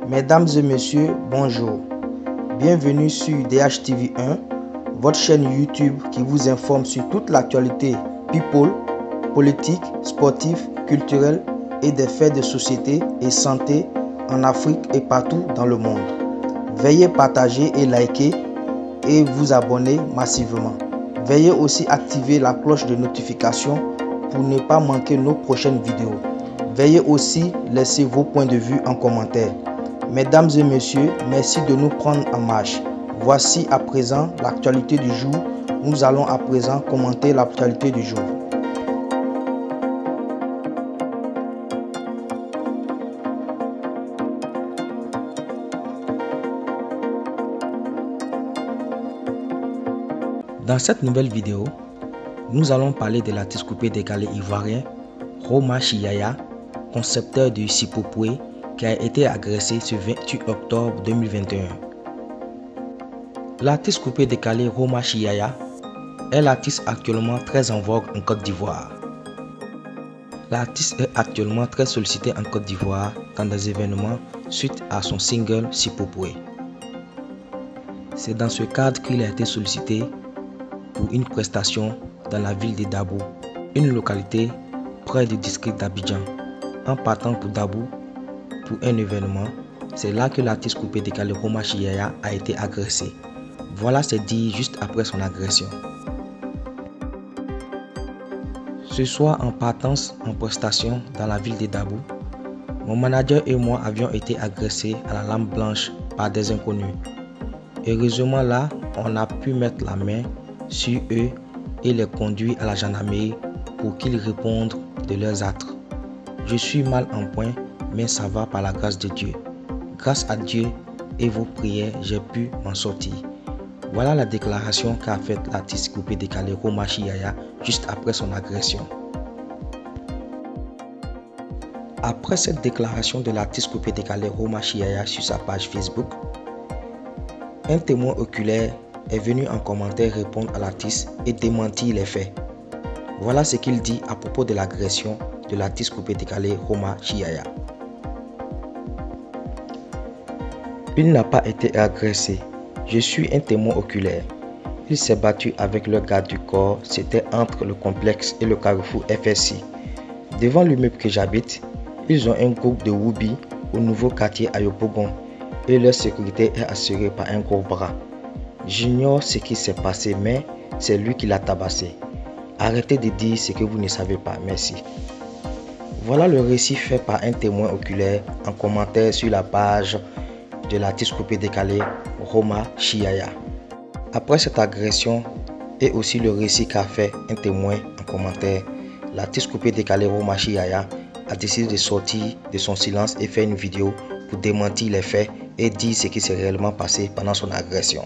Mesdames et messieurs, bonjour. Bienvenue sur DHTV1, votre chaîne YouTube qui vous informe sur toute l'actualité people, politique, sportive, culturelle et des faits de société et santé en Afrique et partout dans le monde. Veuillez partager et liker et vous abonner massivement. Veuillez aussi activer la cloche de notification pour ne pas manquer nos prochaines vidéos. Veuillez aussi laisser vos points de vue en commentaire. Mesdames et messieurs, merci de nous prendre en marche. Voici à présent l'actualité du jour. Nous allons à présent commenter l'actualité du jour. Dans cette nouvelle vidéo, nous allons parler de l'artiste coupé décalé ivoirien Roma Chiyaya, concepteur du Sipopoué, qui a été agressé ce 28 octobre 2021. L'artiste coupé décalé Roma Chiyaya est l'artiste actuellement très en vogue en Côte d'Ivoire. L'artiste est actuellement très sollicité en Côte d'Ivoire dans des événements suite à son single Sipopoué. C'est dans ce cadre qu'il a été sollicité pour une prestation dans la ville de Dabou, une localité près du district d'Abidjan. En partant pour Dabou pour un événement, c'est là que l'artiste coupé décalé Roma Chiyaya a été agressé. Voilà c'est dit juste après son agression. Ce soir, en partance en prestation dans la ville de Dabou, mon manager et moi avions été agressés à la lampe blanche par des inconnus. Heureusement là, on a pu mettre la main sur eux et les conduire à la gendarmerie pour qu'ils répondent de leurs actes. Je suis mal en point, mais ça va par la grâce de Dieu. Grâce à Dieu et vos prières, j'ai pu m'en sortir. Voilà la déclaration qu'a faite l'artiste coupé décalé Roma Chiyaya juste après son agression. Après cette déclaration de l'artiste coupé décalé Roma Chiyaya sur sa page Facebook, un témoin oculaire est venu en commentaire répondre à l'artiste et démentir les faits. Voilà ce qu'il dit à propos de l'agression de l'artiste coupé décalé Roma Chiyaya. Il n'a pas été agressé. Je suis un témoin oculaire. Il s'est battu avec le garde du corps. C'était entre le complexe et le carrefour FSI. Devant l'immeuble que j'habite, ils ont un groupe de Woubi au nouveau quartier Ayopogon et leur sécurité est assurée par un gros bras. J'ignore ce qui s'est passé, mais c'est lui qui l'a tabassé. Arrêtez de dire ce que vous ne savez pas. Merci. Voilà le récit fait par un témoin oculaire en commentaire sur la page de l'artiste coupé décalé Roma Chiyaya. Après cette agression et aussi le récit qu'a fait un témoin en commentaire, l'artiste coupé décalé Roma Chiyaya a décidé de sortir de son silence et faire une vidéo pour démentir les faits et dire ce qui s'est réellement passé pendant son agression.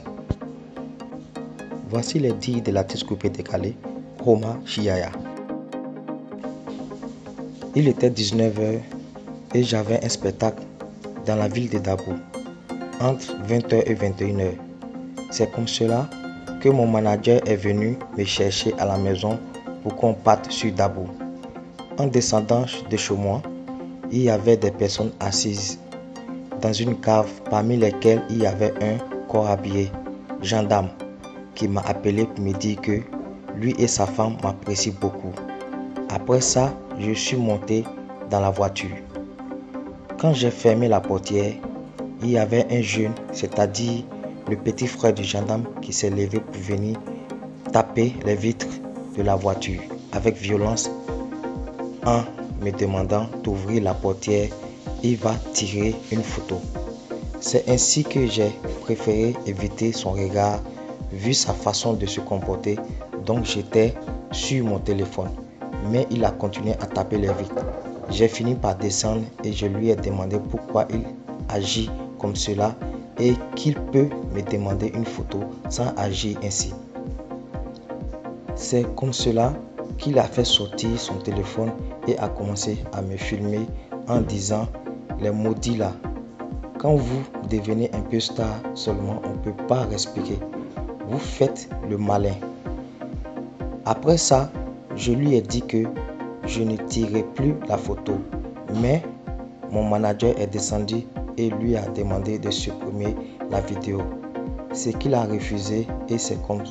Voici les dires de l'artiste coupé décalé Roma Chiyaya. Il était 19h et j'avais un spectacle dans la ville de Dabou entre 20h et 21h. C'est comme cela que mon manager est venu me chercher à la maison pour qu'on parte sur Dabou. En descendant de chez moi, il y avait des personnes assises dans une cave parmi lesquelles il y avait un corps habillé, gendarme, qui m'a appelé pour me dire que lui et sa femme m'apprécient beaucoup. Après ça, je suis monté dans la voiture. Quand j'ai fermé la portière, il y avait un jeune, c'est-à-dire le petit frère du gendarme qui s'est levé pour venir taper les vitres de la voiture avec violence en me demandant d'ouvrir la portière. Il va tirer une photo. C'est ainsi que j'ai préféré éviter son regard vu sa façon de se comporter, donc j'étais sur mon téléphone. Mais il a continué à taper les vitres. J'ai fini par descendre et je lui ai demandé pourquoi il agit comme cela et qu'il peut me demander une photo sans agir ainsi. C'est comme cela qu'il a fait sortir son téléphone et a commencé à me filmer en disant les maudits là. Quand vous devenez un peu star seulement, on ne peut pas respirer. Vous faites le malin. Après ça, je lui ai dit que je ne tirerai plus la photo. Mais mon manager est descendu et lui a demandé de supprimer la vidéo. Ce qu'il a refusé et c'est comme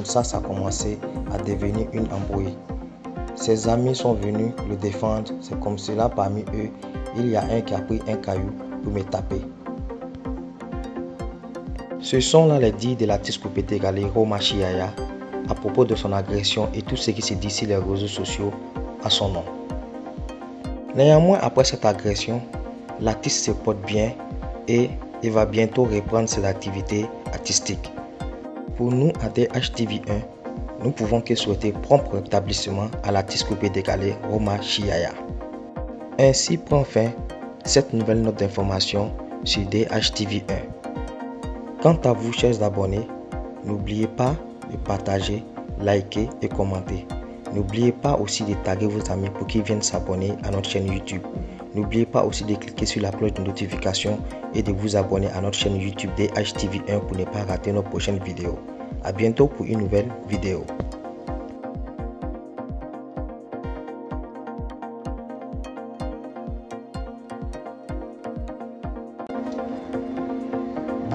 ça a commencé à devenir une embrouille. Ses amis sont venus le défendre, c'est comme cela parmi eux, il y a un qui a pris un caillou pour me taper. Ce sont là les dires de l'artiste coupé décalé Roma Chiaya à propos de son agression et tout ce qui se dit sur les réseaux sociaux à son nom. Néanmoins, après cette agression, l'artiste se porte bien et il va bientôt reprendre ses activités artistiques. Pour nous, à DHTV1, nous pouvons que souhaiter prompt rétablissement à l'artiste coupé décalé Roma Chiaya. Ainsi prend fin cette nouvelle note d'information sur DHTV1. Quant à vous, chers abonnés, n'oubliez pas de partager, liker et commenter. N'oubliez pas aussi de taguer vos amis pour qu'ils viennent s'abonner à notre chaîne YouTube. N'oubliez pas aussi de cliquer sur la cloche de notification et de vous abonner à notre chaîne YouTube DHTV1 pour ne pas rater nos prochaines vidéos. A bientôt pour une nouvelle vidéo.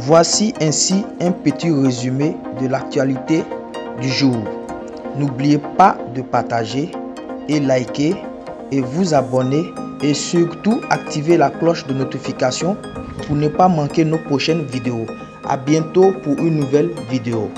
Voici ainsi un petit résumé de l'actualité du jour. N'oubliez pas de partager et liker et vous abonner et surtout activer la cloche de notification pour ne pas manquer nos prochaines vidéos. À bientôt pour une nouvelle vidéo.